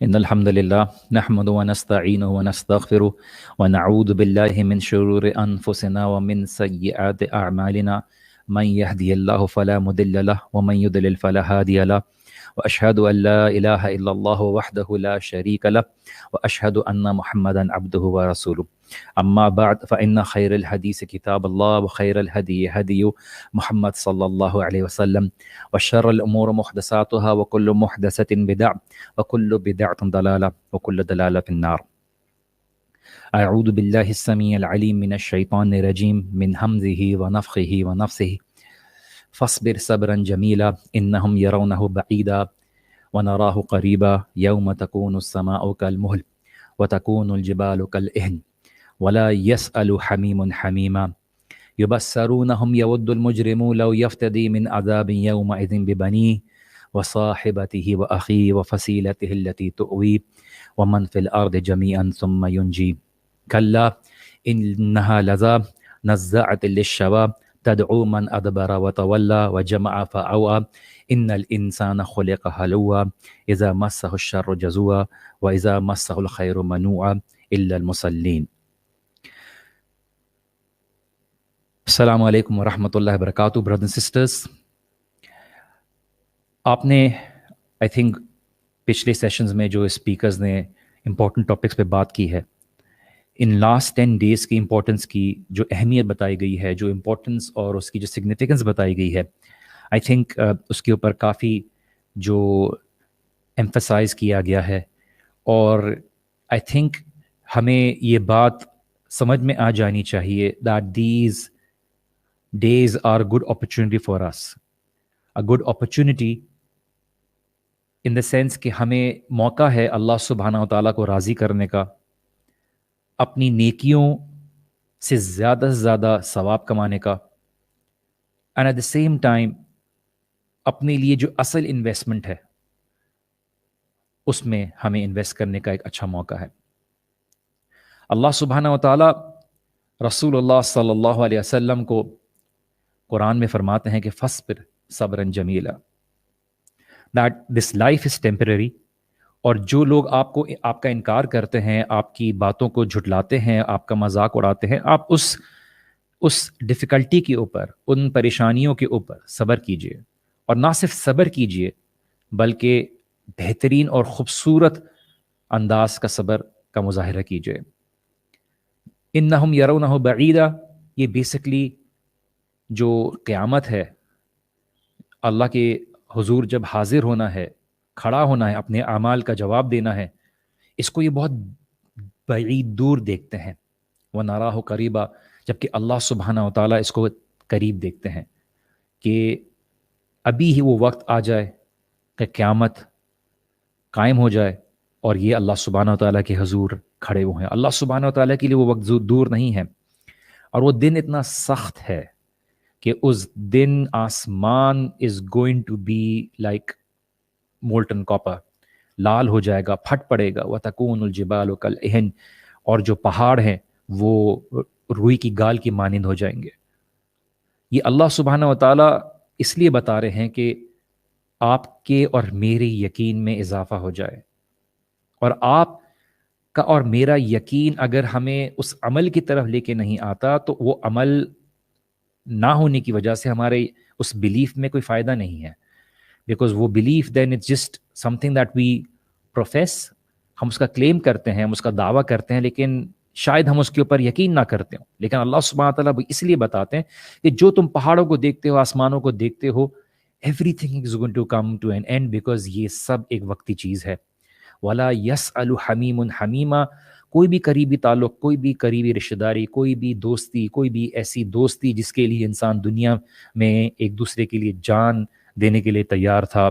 إن الحمد لله نحمده ونستعينه ونستغفره ونعوذ بالله من شرور أنفسنا ومن سيئات أعمالنا. من يهدي الله فلا مضل له ومن يضلل فلا هادي له، وأشهد أن لا إله إلا الله وحده لا شريك له، وأشهد أن محمدا عبده ورسوله. أما بعد فإن خير الحديث كتاب الله، وخير الهدي هدي محمد صلى الله عليه وسلم، وشر الأمور محدثاتها، وكل محدثة بدعة، وكل بدعة ضلالة، وكل ضلالة في النار. أعوذ بالله السميع العليم من الشيطان الرجيم من همزه ونفخه ونفسه. فاصبر صبرا جميلا إنهم يرونه بعيدا ونراه قريبا يوم تكون السماء كالمهل وتكون الجبال كالإهن ولا يسأل حميم حميما يبصرونهم يود المجرم لو يفتدي من عذاب يومئذ ببنيه وصاحبته وأخيه وفصيلته التي تؤوي ومن في الأرض جميعا ثم ينجي كلا إنها لظى نزاعة للشوى تدعو من أدبر وتولى وجمع فأوعى إن الإنسان خلق هلوعا إذا مسه الشر جزوعا وإذا مسه الخير منوعا إلا المصلين. السلام علیکم ورحمۃ اللہ وبرکاتہ. برادرز اینڈ سسٹرز، آپ نے آئی تھنک پچھلے سیشنز میں جو اسپیکرز نے امپورٹنٹ ٹاپکس پہ بات کی ہے، ان لاسٹ 10 days کی امپورٹنس کی جو اہمیت بتائی گئی ہے، جو امپورٹنس اور اس کی جو سگنیفیکنس بتائی گئی ہے، آئی تھنک اس کے اوپر کافی جو ایمفسائز کیا گیا ہے. اور آئی تھنک ہمیں یہ بات سمجھ میں آ جانی چاہیے that these days are a good opportunity for us. A good opportunity in the sense کہ ہمیں موقع ہے اللہ سبحانہ و تعالیٰ کو راضی کرنے کا، اپنی نیکیوں سے زیادہ سے زیادہ ثواب کمانے کا، and at the same time اپنے لیے جو اصل انویسٹمنٹ ہے اس میں ہمیں انویسٹ کرنے کا ایک اچھا موقع ہے. اللہ سبحانہ و تعالیٰ رسول اللہ صلی اللہ علیہ وسلم کو قرآن میں فرماتے ہیں کہ فَاصْبِرْ صَبْرًا جَمِيلًا، that this life is temporary. اور جو لوگ آپ کا انکار کرتے ہیں، آپ کی باتوں کو جھٹلاتے ہیں، آپ کا مذاق اڑاتے ہیں، آپ اس ڈیفیکلٹی کے اوپر، ان پریشانیوں کے اوپر صبر کیجئے. اور نہ صرف صبر کیجئے بلکہ بہترین اور خوبصورت انداز کا صبر کا مظاہرہ کیجئے. انہم یرونہ بعیدا، یہ بیسکلی جو قیامت ہے، اللہ کے حضور جب حاضر ہونا ہے، کھڑا ہونا ہے، اپنے اعمال کا جواب دینا ہے، اس کو یہ بہت بعید دور دیکھتے ہیں. وَنَرَاهُ قَرِيبًا، جبکہ اللہ سبحانہ و تعالیٰ اس کو قریب دیکھتے ہیں کہ ابھی ہی وہ وقت آ جائے کہ قیامت قائم ہو جائے اور یہ اللہ سبحانہ و تعالیٰ کے حضور کھڑے ہوئے ہیں. اللہ سبحانہ و تعالیٰ کے لیے وہ وقت دور نہیں ہے، اور وہ دن اتنا سخت ہے کہ اس دن آسمان is going to be like molten copper, لال ہو جائے گا، پھٹ پڑے گا. وَتَكُونُ الْجِبَالُ كَالْعِهْنِ، اور جو پہاڑ ہیں وہ روئی کی گال کی مانند ہو جائیں گے. یہ اللہ سبحانہ و تعالیٰ اس لیے بتا رہے ہیں کہ آپ کے اور میرے یقین میں اضافہ ہو جائے، اور آپ کا اور میرا یقین اگر ہمیں اس عمل کی طرف لے کے نہیں آتا تو وہ عمل نہ ہونے کی وجہ سے ہمارے اس بلیف میں کوئی فائدہ نہیں ہے. بیکاز وہ believe then it's just something that we profess, ہم اس کا کلیم کرتے ہیں، ہم اس کا دعویٰ کرتے ہیں، لیکن شاید ہم اس کے اوپر یقین نہ کرتے ہوں. لیکن اللہ سبحانہ تعالیٰ اس لیے بتاتے ہیں کہ جو تم پہاڑوں کو دیکھتے ہو، آسمانوں کو دیکھتے ہو، everything is going to come to an end, because یہ سب ایک وقتی چیز ہے. وَلَا يَسْأَلُ حَمِيمٌ حَمِيمًا، کوئی بھی قریبی تعلق، کوئی بھی قریبی رشتہ داری، کوئی بھی دوستی، کوئی بھی ایسی دوستی جس کے لیے انسان دنیا میں ایک دوسرے کے لیے جان دینے کے لیے تیار تھا،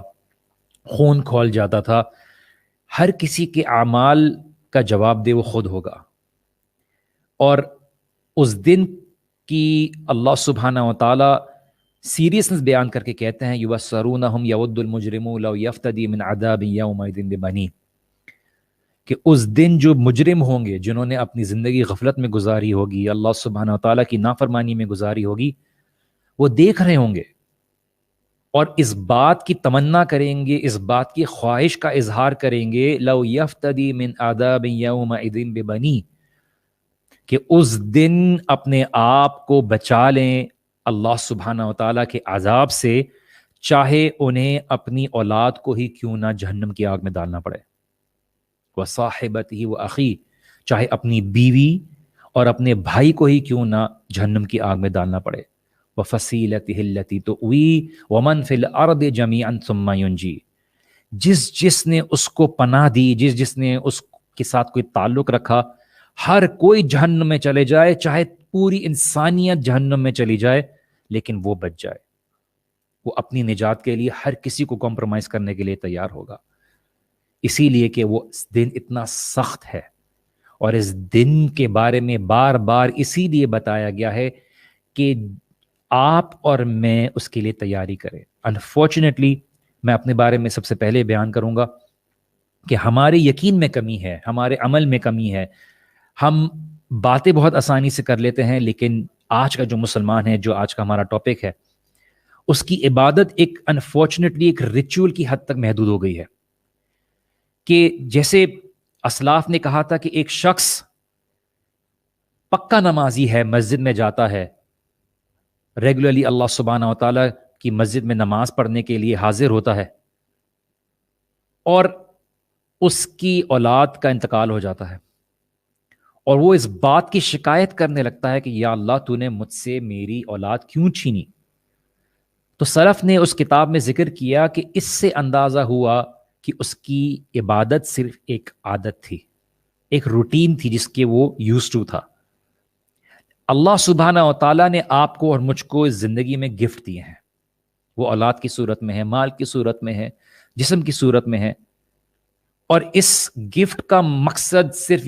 خون کھول جاتا تھا، ہر کسی کے اعمال کا جواب دے وہ خود ہوگا. اور اس دن کی اللہ سبحانہ و تعالیٰ سیریسنس بیان کر کے کہتے ہیں یبصرونہم یود المجرم لو یفتدی من عذاب یومئذ ببنیہ، کہ اس دن جو مجرم ہوں گے، جنہوں نے اپنی زندگی غفلت میں گزاری ہوگی، اللہ سبحانہ و تعالیٰ کی نافرمانی میں گزاری ہوگی، وہ دیکھ رہے ہوں گے اور اس بات کی تمنا کریں گے، اس بات کی خواہش کا اظہار کریں گے، لو یفتدی من عذاب یومئذ ببنی، کہ اس دن اپنے آپ کو بچا لیں اللہ سبحانہ و تعالیٰ کے عذاب سے، چاہے انہیں اپنی اولاد کو ہی کیوں نہ جہنم کی آگ میں ڈالنا پڑے، وصاحبتہ واخی، چاہے اپنی بیوی اور اپنے بھائی کو ہی کیوں نہ جہنم کی آگ میں ڈالنا پڑے، وفصیلتہ التی تؤوی ومن فی الارض جمیعا ثم ینجی، جس نے اس کو پناہ دی، جس نے اس کے ساتھ کوئی تعلق رکھا، ہر کوئی جہنم میں چلے جائے، چاہے پوری انسانیت جہنم میں چلی جائے، لیکن وہ بچ جائے، وہ اپنی نجات کے لیے ہر کسی کو کمپرومائز کرنے کے لیے تیار ہوگا، اسی لیے کہ وہ دن اتنا سخت ہے، اور اس دن کے بارے میں بار بار اسی لیے بتایا گیا ہے کہ آپ اور میں اس کے لیے تیاری کریں۔ انفارچونیٹلی میں اپنے بارے میں سب سے پہلے بیان کروں گا کہ ہمارے یقین میں کمی ہے، ہمارے عمل میں کمی ہے، ہم باتیں بہت آسانی سے کر لیتے ہیں، لیکن آج کا جو مسلمان ہے، جو آج کا ہمارا ٹاپک ہے، اس کی عبادت ایک انفارچونیٹلی ایک ریچول کی حد تک محدود ہو گئی ہے، کہ جیسے اسلاف نے کہا تھا کہ ایک شخص پکا نمازی ہے، مسجد میں جاتا ہے ریگولرلی، اللہ سبحانہ و تعالیٰ کی مسجد میں نماز پڑھنے کے لیے حاضر ہوتا ہے، اور اس کی اولاد کا انتقال ہو جاتا ہے، اور وہ اس بات کی شکایت کرنے لگتا ہے کہ یا اللہ تو نے مجھ سے میری اولاد کیوں چھینی؟ تو سلف نے اس کتاب میں ذکر کیا کہ اس سے اندازہ ہوا کہ اس کی عبادت صرف ایک عادت تھی، ایک روٹین تھی جس کے وہ یوز ٹو تھا۔ اللہ سبحانہ و تعالیٰ نے آپ کو اور مجھ کو اس زندگی میں گفٹ دیے ہیں، وہ اولاد کی صورت میں ہے، مال کی صورت میں ہے، جسم کی صورت میں ہے، اور اس گفٹ کا مقصد صرف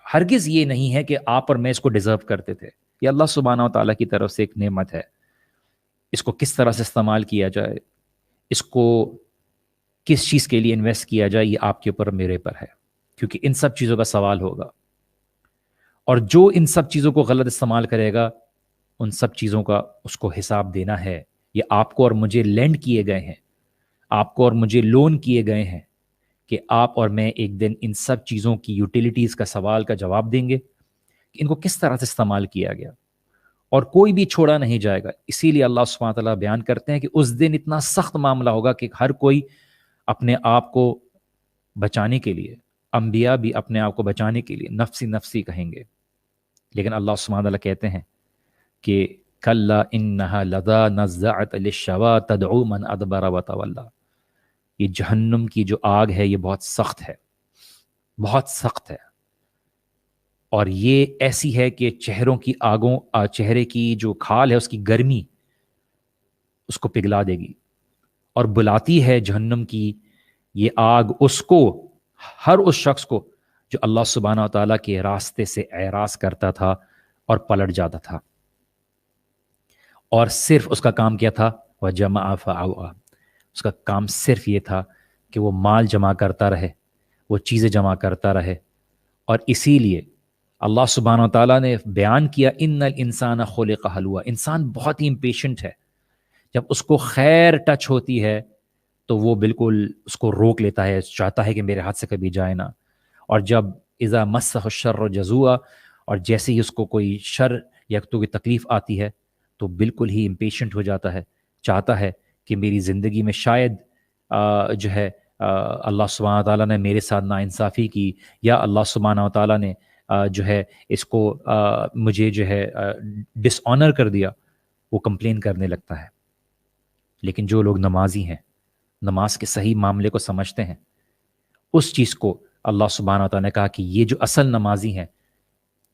ہرگز یہ نہیں ہے کہ آپ اور میں اس کو ڈیزرو کرتے تھے، یہ اللہ سبحانہ و تعالیٰ کی طرف سے ایک نعمت ہے، اس کو کس طرح سے استعمال کیا جائے، اس کو کس چیز کے لیے انویسٹ کیا جائے، یہ آپ کے اوپر میرے پر ہے، کیونکہ ان سب چیزوں کا سوال ہوگا، اور جو ان سب چیزوں کو غلط استعمال کرے گا ان سب چیزوں کا اس کو حساب دینا ہے۔ یہ آپ کو اور مجھے لینڈ کیے گئے ہیں، آپ کو اور مجھے لون کیے گئے ہیں، کہ آپ اور میں ایک دن ان سب چیزوں کی یوٹیلیٹیز کا سوال کا جواب دیں گے کہ ان کو کس طرح سے استعمال کیا گیا، اور کوئی بھی چھوڑا نہیں جائے گا۔ اسی لیے اللہ سبحانہ تعالیٰ بیان کرتے ہیں کہ اس دن اتنا سخت معاملہ ہوگا کہ ہر کوئی اپنے آپ کو بچانے کے لیے، انبیاء بھی اپنے آپ کو بچانے کے لیے نفسی نفسی کہیں گے، لیکن اللہ سبحانہ تعالیٰ کہتے ہیں کہ کلا انہا لظی نزاعۃ للشویٰ تدعو من ادبر وتولی، یہ جہنم کی جو آگ ہے یہ بہت سخت ہے، بہت سخت ہے، اور یہ ایسی ہے کہ چہروں کی آگوں، چہرے کی جو کھال ہے اس کی گرمی اس کو پگھلا دے گی، اور بلاتی ہے جہنم کی یہ آگ اس کو، ہر اس شخص کو جو اللہ سبحانہ تعالیٰ کے راستے سے اعراض کرتا تھا اور پلٹ جاتا تھا، اور صرف اس کا کام کیا تھا، وَجَمَعَ فَأَوْعَى، اس کا کام صرف یہ تھا کہ وہ مال جمع کرتا رہے، وہ چیزیں جمع کرتا رہے، اور اسی لیے اللہ سبحانہ تعالیٰ نے بیان کیا ان الانسان خلق ہلوعا، انسان بہت ہی امپیشنٹ ہے، جب اس کو خیر ٹچ ہوتی ہے تو وہ بالکل اس کو روک لیتا ہے، چاہتا ہے کہ میرے ہاتھ سے کبھی جائے نہ، اور جب اذا مسہ الشر جزوعا، اور جیسے ہی اس کو کوئی شر یا تو کوئی تکلیف آتی ہے تو بالکل ہی امپیشنٹ ہو جاتا ہے، چاہتا ہے کہ میری زندگی میں شاید جو ہے اللہ سبحانہ تعالیٰ نے میرے ساتھ ناانصافی کی، یا اللہ سبحانہ تعالیٰ نے جو ہے اس کو مجھے جو ہے ڈس آنر کر دیا، وہ کمپلین کرنے لگتا ہے۔ لیکن جو لوگ نمازی ہیں، نماز کے صحیح معاملے کو سمجھتے ہیں، اس چیز کو اللہ سبحانہ تعالیٰ نے کہا کہ یہ جو اصل نمازی ہیں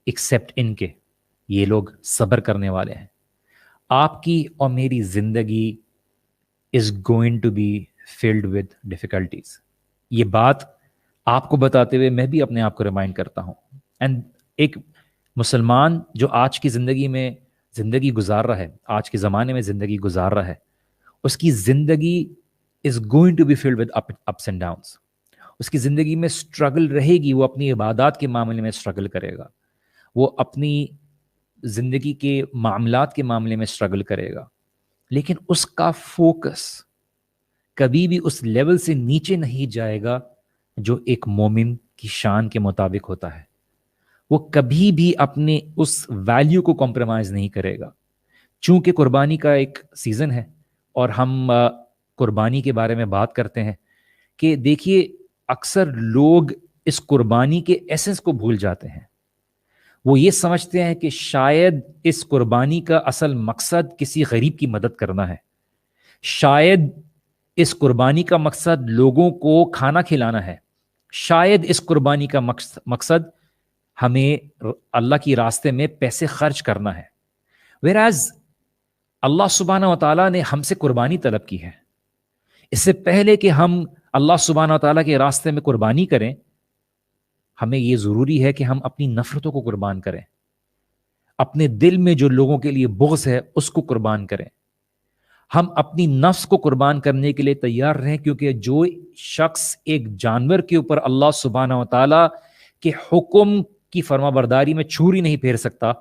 ایکسیپٹ ان کے، یہ لوگ صبر کرنے والے ہیں۔ آپ کی اور میری زندگی is going to be filled with difficulties، یہ بات آپ کو بتاتے ہوئے میں بھی اپنے آپ کو ریمائنڈ کرتا ہوں، اینڈ ایک مسلمان جو آج کی زندگی میں زندگی گزار رہا ہے، آج کے زمانے میں زندگی گزار رہا ہے، اس کی زندگی is going to be filled with ups and downs، اس کی زندگی میں اسٹرگل رہے گی، وہ اپنی عبادات کے معاملے میں اسٹرگل کرے گا، وہ اپنی زندگی کے معاملات کے معاملے میں اسٹرگل کرے گا، لیکن اس کا فوکس کبھی بھی اس لیول سے نیچے نہیں جائے گا جو ایک مومن کی شان کے مطابق ہوتا ہے. وہ کبھی بھی اپنے اس ویلیو کو کمپرومائز نہیں کرے گا. چونکہ قربانی کا ایک سیزن ہے اور ہم قربانی کے بارے میں بات کرتے ہیں کہ دیکھیے اکثر لوگ اس قربانی کے ایسنس کو بھول جاتے ہیں. وہ یہ سمجھتے ہیں کہ شاید اس قربانی کا اصل مقصد کسی غریب کی مدد کرنا ہے. شاید اس قربانی کا مقصد لوگوں کو کھانا کھلانا ہے. شاید اس قربانی کا مقصد ہمیں اللہ کی راستے میں پیسے خرچ کرنا ہے. whereas اللہ سبحانہ و تعالیٰ نے ہم سے قربانی طلب کی ہے. اس سے پہلے کہ ہم اللہ سبحانہ و تعالیٰ کے راستے میں قربانی کریں، ہمیں یہ ضروری ہے کہ ہم اپنی نفرتوں کو قربان کریں. اپنے دل میں جو لوگوں کے لیے بغض ہے اس کو قربان کریں. ہم اپنی نفس کو قربان کرنے کے لیے تیار رہیں، کیونکہ جو شخص ایک جانور کے اوپر اللہ سبحانہ و تعالیٰ کے حکم کی فرما برداری میں چھری نہیں پھیر سکتا،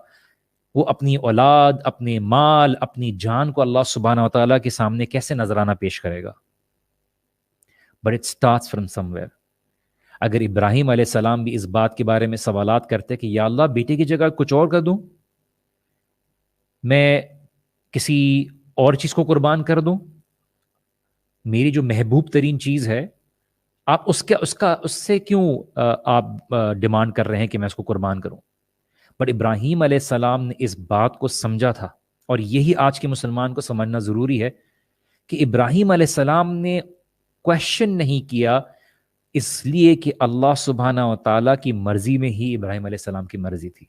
وہ اپنی اولاد، اپنے مال، اپنی جان کو اللہ سبحانہ و تعالیٰ کے سامنے کیسے نذرانہ پیش کرے گا؟ But it starts from somewhere. اگر ابراہیم علیہ السلام بھی اس بات کے بارے میں سوالات کرتے کہ یا اللہ بیٹے کی جگہ کچھ اور کر دوں، میں کسی اور چیز کو قربان کر دوں، میری جو محبوب ترین چیز ہے، آپ اس سے کیوں آپ ڈیمانڈ کر رہے ہیں کہ میں اس کو قربان کروں؟ بٹ ابراہیم علیہ السلام نے اس بات کو سمجھا تھا، اور یہی آج کے مسلمان کو سمجھنا ضروری ہے کہ ابراہیم علیہ السلام نے کویشچن نہیں کیا، اس لیے کہ اللہ سبحانہ و تعالیٰ کی مرضی میں ہی ابراہیم علیہ السلام کی مرضی تھی.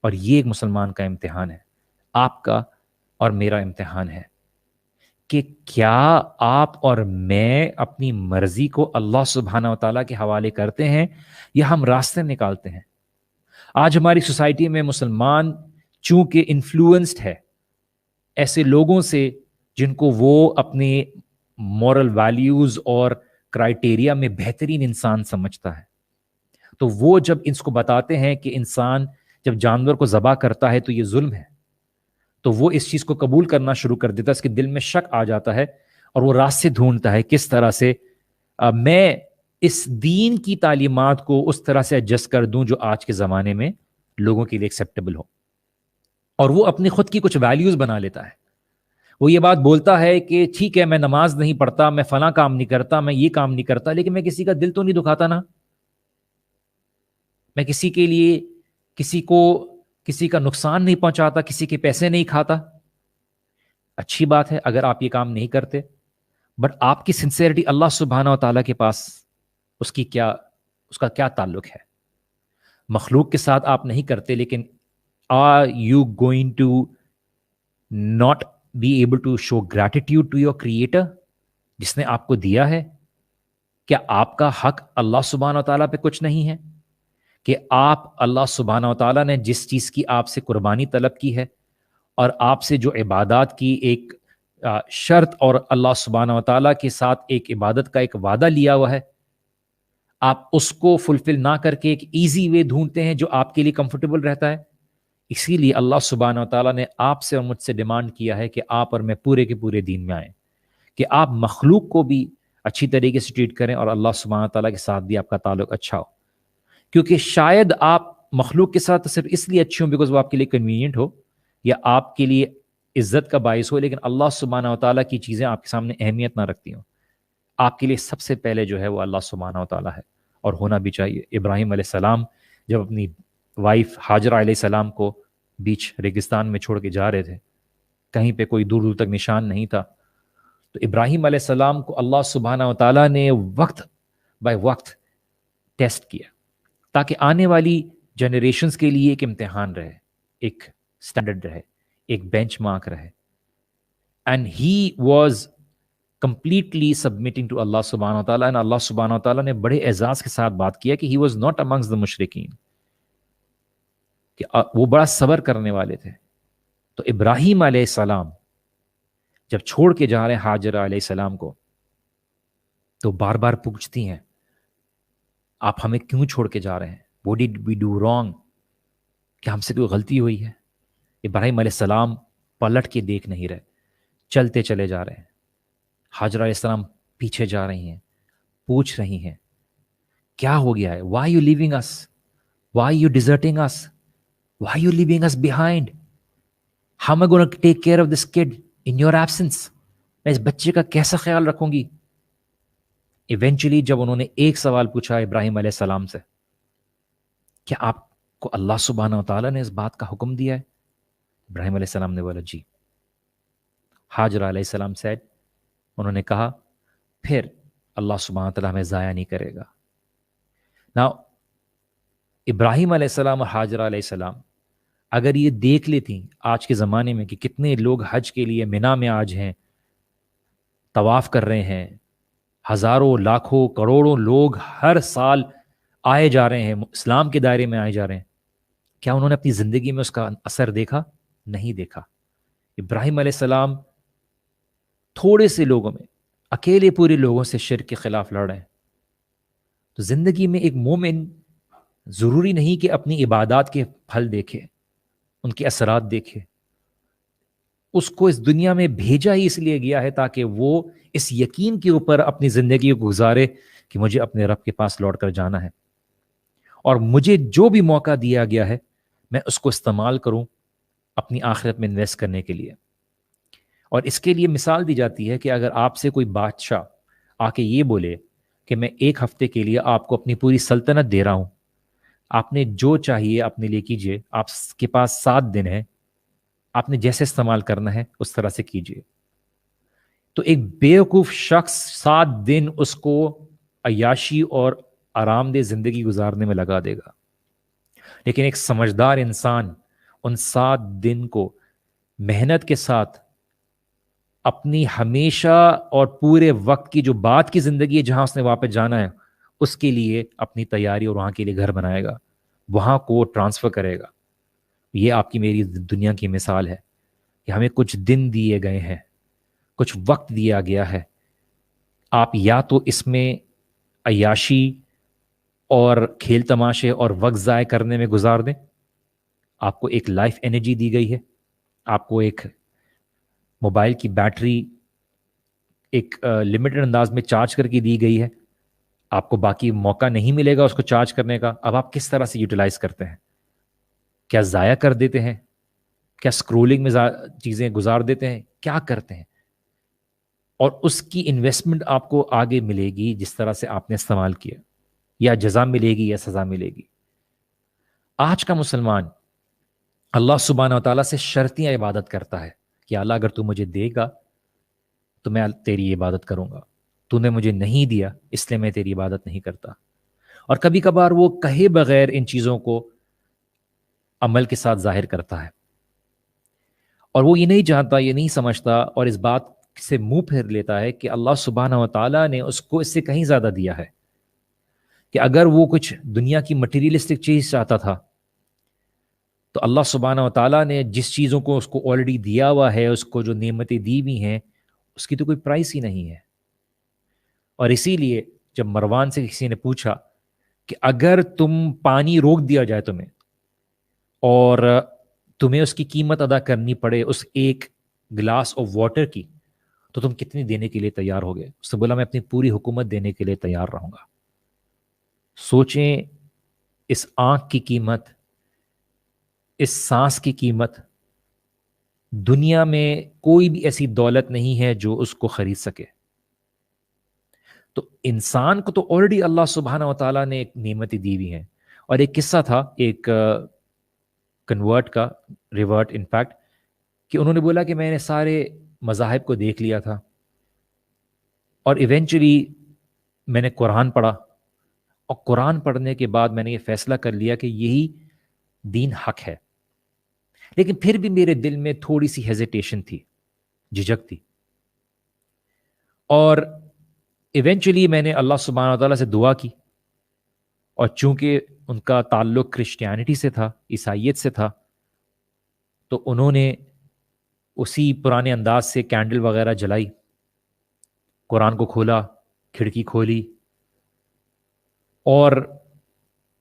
اور یہ ایک مسلمان کا امتحان ہے، آپ کا اور میرا امتحان ہے کہ کیا آپ اور میں اپنی مرضی کو اللہ سبحانہ و تعالیٰ کے حوالے کرتے ہیں یا ہم راستے نکالتے ہیں؟ آج ہماری سوسائٹی میں مسلمان چونکہ انفلوئنسڈ ہے ایسے لوگوں سے جن کو وہ اپنے مورل ویلیوز اور کرائٹیریا میں بہترین انسان سمجھتا ہے، تو وہ جب اس کو بتاتے ہیں کہ انسان جب جانور کو ذبح کرتا ہے تو یہ ظلم ہے، تو وہ اس چیز کو قبول کرنا شروع کر دیتا ہے. اس کے دل میں شک آ جاتا ہے اور وہ راستے ڈھونڈتا ہے کس طرح سے میں اس دین کی تعلیمات کو اس طرح سے ایڈجسٹ کر دوں جو آج کے زمانے میں لوگوں کے لیے ایکسیپٹیبل ہو. اور وہ اپنی خود کی کچھ ویلیوز بنا لیتا ہے. وہ یہ بات بولتا ہے کہ ٹھیک ہے میں نماز نہیں پڑھتا، میں فلاں کام نہیں کرتا، میں یہ کام نہیں کرتا، لیکن میں کسی کا دل تو نہیں دکھاتا نا، میں کسی کے لیے کسی کا نقصان نہیں پہنچاتا، کسی کے پیسے نہیں کھاتا. اچھی بات ہے اگر آپ یہ کام نہیں کرتے، بٹ آپ کی سنسیئرٹی اللہ سبحانہ و تعالیٰ کے پاس اس کا کیا تعلق ہے؟ مخلوق کے ساتھ آپ نہیں کرتے، لیکن are you going to not be able to show gratitude to your creator جس نے آپ کو دیا ہے؟ کیا آپ کا حق اللہ سبحانہ و تعالیٰ پہ کچھ نہیں ہے کہ آپ اللہ سبحانہ و تعالیٰ نے جس چیز کی آپ سے قربانی طلب کی ہے اور آپ سے جو عبادات کی ایک شرط اور اللہ سبحانہ و تعالیٰ کے ساتھ ایک عبادت کا ایک وعدہ لیا ہوا ہے، آپ اس کو فلفل نہ کر کے ایک ایزی وے ڈھونڈتے ہیں جو آپ کے لیے کمفرٹیبل رہتا ہے؟ اسی لیے اللہ سبحانہ و تعالیٰ نے آپ سے اور مجھ سے ڈیمانڈ کیا ہے کہ آپ اور میں پورے کے پورے دین میں آئیں، کہ آپ مخلوق کو بھی اچھی طریقے سے ٹریٹ کریں اور اللہ سبحانہ و تعالیٰ کے ساتھ بھی آپ کا تعلق اچھا ہو. کیونکہ شاید آپ مخلوق کے ساتھ صرف اس لیے اچھے ہوں بیکاز وہ آپ کے لیے کنوینئنٹ ہو یا آپ کے لیے عزت کا باعث ہو، لیکن اللہ سبحانہ و تعالیٰ کی چیزیں آپ کے سامنے اہمیت نہ رکھتی ہوں. آپ کے لیے سب سے پہلے جو ہے وہ اللہ سبحانہ و تعالیٰ ہے، اور ہونا بھی چاہیے. ابراہیم علیہ السلام جب اپنی وائف ہاجرہ علیہ السلام کو بیچ ریگستان میں چھوڑ کے جا رہے تھے، کہیں پہ کوئی دور دور تک نشان نہیں تھا، تو ابراہیم علیہ السلام کو اللہ سبحانہ و تعالیٰ نے وقت بائی وقت ٹیسٹ کیا تاکہ آنے والی جنریشنز کے لیے ایک امتحان رہے، ایک سٹینڈرڈ رہے، ایک بینچ مارک رہے. And he was completely submitting to اللہ سبحانہ و تعالیٰ، and اللہ سبحانہ و تعالیٰ نے بڑے اعزاز کے ساتھ بات کیا کہ he was not amongst the مشرکین، کہ وہ بڑا صبر کرنے والے تھے. تو ابراہیم علیہ السلام جب چھوڑ کے جا رہے ہیں ہاجرہ علیہ السلام کو، تو بار بار پوچھتی ہیں آپ ہمیں کیوں چھوڑ کے جا رہے ہیں؟ what did we do wrong؟ کہ ہم سے کوئی غلطی ہوئی ہے؟ ابراہیم علیہ السلام پلٹ کے دیکھ نہیں رہے، چلتے چلے جا رہے ہیں. حاجرہ علیہ السلام پیچھے جا رہی ہیں, پوچھ رہی ہیں کیا ہو گیا ہے, why you leaving us, why you deserting us, why you leaving us behind, how am I gonna take care of this kid in your absence, میں اس بچے کا کیسا خیال رکھوں گی. ایونچولی جب انہوں نے ایک سوال پوچھا ابراہیم علیہ السلام سے, کیا آپ کو اللہ سبحانہ و تعالیٰ نے اس بات کا حکم دیا ہے؟ ابراہیم علیہ السلام نے بولا جی. حاجرہ علیہ السلام سیڈ, انہوں نے کہا پھر اللہ سبحانہ و تعالیٰ ہمیں ضائع نہیں کرے گا. Now ابراہیم علیہ السلام اور حاجرہ علیہ السلام اگر یہ دیکھ لیتی آج کے زمانے میں کہ کتنے لوگ حج کے لیے منا میں آج ہیں, طواف کر رہے ہیں, ہزاروں لاکھوں کروڑوں لوگ ہر سال آئے جا رہے ہیں, اسلام کے دائرے میں آئے جا رہے ہیں, کیا انہوں نے اپنی زندگی میں اس کا اثر دیکھا؟ نہیں دیکھا. ابراہیم علیہ السلام تھوڑے سے لوگوں میں, اکیلے پورے لوگوں سے شرک کے خلاف لڑ رہے ہیں. تو زندگی میں ایک مومن ضروری نہیں کہ اپنی عبادات کے پھل دیکھے, ان کے اثرات دیکھے. اس کو اس دنیا میں بھیجا ہی اس لیے گیا ہے تاکہ وہ اس یقین کے اوپر اپنی زندگی کو گزارے کہ مجھے اپنے رب کے پاس لوٹ کر جانا ہے, اور مجھے جو بھی موقع دیا گیا ہے میں اس کو استعمال کروں اپنی آخرت میں انویسٹ کرنے کے لیے. اور اس کے لیے مثال دی جاتی ہے کہ اگر آپ سے کوئی بادشاہ آ کے یہ بولے کہ میں ایک ہفتے کے لیے آپ کو اپنی پوری سلطنت دے رہا ہوں, آپ نے جو چاہیے اپنے لیے کیجئے, آپ کے پاس 7 دن ہے, آپ نے جیسے استعمال کرنا ہے اس طرح سے کیجئے. تو ایک بیوقوف شخص 7 دن اس کو عیاشی اور آرام دہ زندگی گزارنے میں لگا دے گا, لیکن ایک سمجھدار انسان ان 7 دن کو محنت کے ساتھ اپنی ہمیشہ اور پورے وقت کی جو بعد کی زندگی ہے جہاں اس نے واپس جانا ہے اس کے لیے اپنی تیاری اور وہاں کے لیے گھر بنائے گا, وہاں کو ٹرانسفر کرے گا. یہ آپ کی میری دنیا کی مثال ہے کہ ہمیں کچھ دن دیے گئے ہیں, کچھ وقت دیا گیا ہے, آپ یا تو اس میں عیاشی اور کھیل تماشے اور وقت ضائع کرنے میں گزار دیں, آپ کو ایک لائف انرجی دی گئی ہے, آپ کو ایک موبائل کی بیٹری ایک لمیٹڈ انداز میں چارج کر کے دی گئی ہے, آپ کو باقی موقع نہیں ملے گا اس کو چارج کرنے کا. اب آپ کس طرح سے یوٹیلائز کرتے ہیں؟ کیا ضائع کر دیتے ہیں؟ کیا اسکرولنگ میں چیزیں گزار دیتے ہیں؟ کیا کرتے ہیں؟ اور اس کی انویسٹمنٹ آپ کو آگے ملے گی جس طرح سے آپ نے استعمال کیا, یا جزا ملے گی یا سزا ملے گی. آج کا مسلمان اللہ سبحانہ و تعالیٰ سے شرطیاں عبادت کرتا ہے کہ اللہ اگر تو مجھے دے گا تو میں تیری عبادت کروں گا, تو نے مجھے نہیں دیا اس لیے میں تیری عبادت نہیں کرتا. اور کبھی کبھار وہ کہے بغیر ان چیزوں کو عمل کے ساتھ ظاہر کرتا ہے, اور وہ یہ نہیں جانتا, یہ نہیں سمجھتا, اور اس بات سے منہ پھیر لیتا ہے کہ اللہ سبحانہ و تعالیٰ نے اس کو اس سے کہیں زیادہ دیا ہے. کہ اگر وہ کچھ دنیا کی مٹیریلسٹک چیز چاہتا تھا تو اللہ سبحانہ و تعالیٰ نے جس چیزوں کو اس کو آلریڈی دیا ہوا ہے, اس کو جو نعمتیں دی ہوئی ہیں, اس کی تو کوئی پرائس ہی نہیں ہے. اور اسی لیے جب مروان سے کسی نے پوچھا کہ اگر تم پانی روک دیا جائے تمہیں اور تمہیں اس کی قیمت ادا کرنی پڑے اس ایک گلاس آف واٹر کی, تو تم کتنی دینے کے لیے تیار ہو گئے؟ اس نے بولا میں اپنی پوری حکومت دینے کے لیے تیار رہوں گا. سوچیں اس آنکھ کی قیمت, اس سانس کی قیمت, دنیا میں کوئی بھی ایسی دولت نہیں ہے جو اس کو خرید سکے. تو انسان کو تو آلریڈی اللہ سبحانہ و تعالیٰ نے ایک نعمتیں دی ہوئی ہیں. اور ایک قصہ تھا ایک کنورٹ کا, ریورٹ انفیکٹ, کہ انہوں نے بولا کہ میں نے سارے مذاہب کو دیکھ لیا تھا اور ایونچولی میں نے قرآن پڑھا, اور قرآن پڑھنے کے بعد میں نے یہ فیصلہ کر لیا کہ یہی دین حق ہے, لیکن پھر بھی میرے دل میں تھوڑی سی ہیزیٹیشن تھی, جھجک تھی. اور ایونچولی میں نے اللہ سبحانہ و تعالیٰ سے دعا کی, اور چونکہ ان کا تعلق کرسچینٹی سے تھا, عیسائیت سے تھا, تو انہوں نے اسی پرانے انداز سے کینڈل وغیرہ جلائی, قرآن کو کھولا, کھڑکی کھولی, اور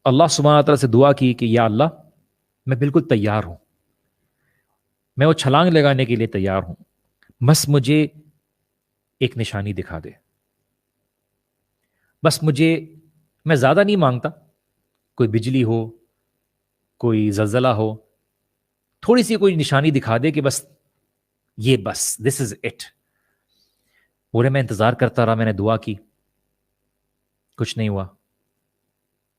اللہ سبحانہ تعالیٰ سے دعا کی کہ یا اللہ میں بالکل تیار ہوں, میں وہ چھلانگ لگانے کے لیے تیار ہوں, بس مجھے ایک نشانی دکھا دے. بس میں زیادہ نہیں مانگتا، کوئی بجلی ہو، کوئی زلزلہ ہو، تھوڑی سی کوئی نشانی دکھا دے کہ بس دس از اٹ۔ پورے میں انتظار کرتا رہا، میں نے دعا کی، کچھ نہیں ہوا،